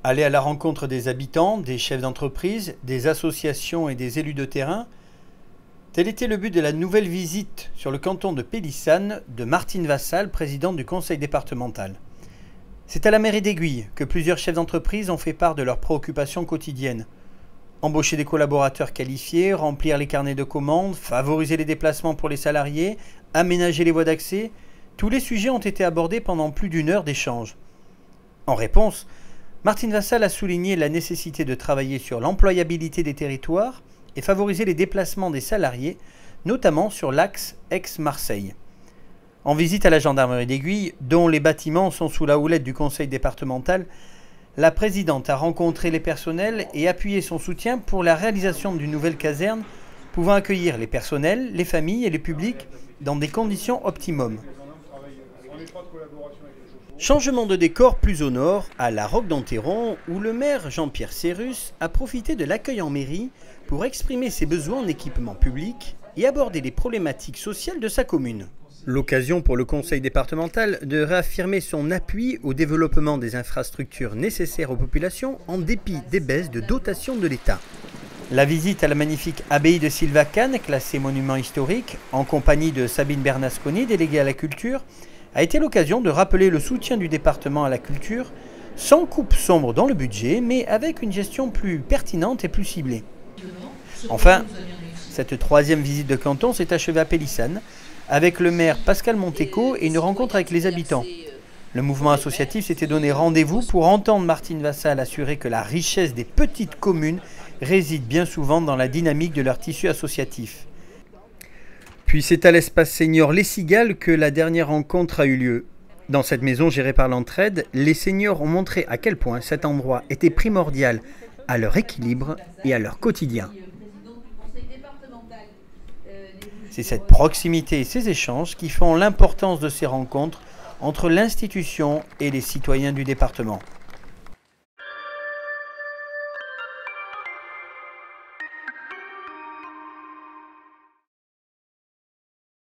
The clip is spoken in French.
Aller à la rencontre des habitants, des chefs d'entreprise, des associations et des élus de terrain, tel était le but de la nouvelle visite sur le canton de Pélissane de Martine Vassal, présidente du conseil départemental. C'est à la mairie d'Aiguilles que plusieurs chefs d'entreprise ont fait part de leurs préoccupations quotidiennes. Embaucher des collaborateurs qualifiés, remplir les carnets de commandes, favoriser les déplacements pour les salariés, aménager les voies d'accès, tous les sujets ont été abordés pendant plus d'une heure d'échange. En réponse, Martine Vassal a souligné la nécessité de travailler sur l'employabilité des territoires et favoriser les déplacements des salariés, notamment sur l'axe Aix-Marseille. En visite à la gendarmerie d'Aiguilles, dont les bâtiments sont sous la houlette du conseil départemental, la présidente a rencontré les personnels et appuyé son soutien pour la réalisation d'une nouvelle caserne pouvant accueillir les personnels, les familles et les publics dans des conditions optimum. Changement de décor plus au nord, à la Roque d'Enterron, où le maire Jean-Pierre Cérus a profité de l'accueil en mairie pour exprimer ses besoins en équipement public et aborder les problématiques sociales de sa commune. L'occasion pour le conseil départemental de réaffirmer son appui au développement des infrastructures nécessaires aux populations en dépit des baisses de dotation de l'État. La visite à la magnifique abbaye de Silvacane, classée monument historique, en compagnie de Sabine Bernasconi, déléguée à la culture, a été l'occasion de rappeler le soutien du département à la culture, sans coupe sombre dans le budget, mais avec une gestion plus pertinente et plus ciblée. Enfin, cette troisième visite de canton s'est achevée à Pélissane, avec le maire Pascal Monteco et une rencontre avec les habitants. Le mouvement associatif s'était donné rendez-vous pour entendre Martine Vassal assurer que la richesse des petites communes réside bien souvent dans la dynamique de leur tissu associatif. Puis c'est à l'espace senior Les Cigales que la dernière rencontre a eu lieu. Dans cette maison gérée par l'entraide, les seniors ont montré à quel point cet endroit était primordial à leur équilibre et à leur quotidien. C'est cette proximité et ces échanges qui font l'importance de ces rencontres entre l'institution et les citoyens du département.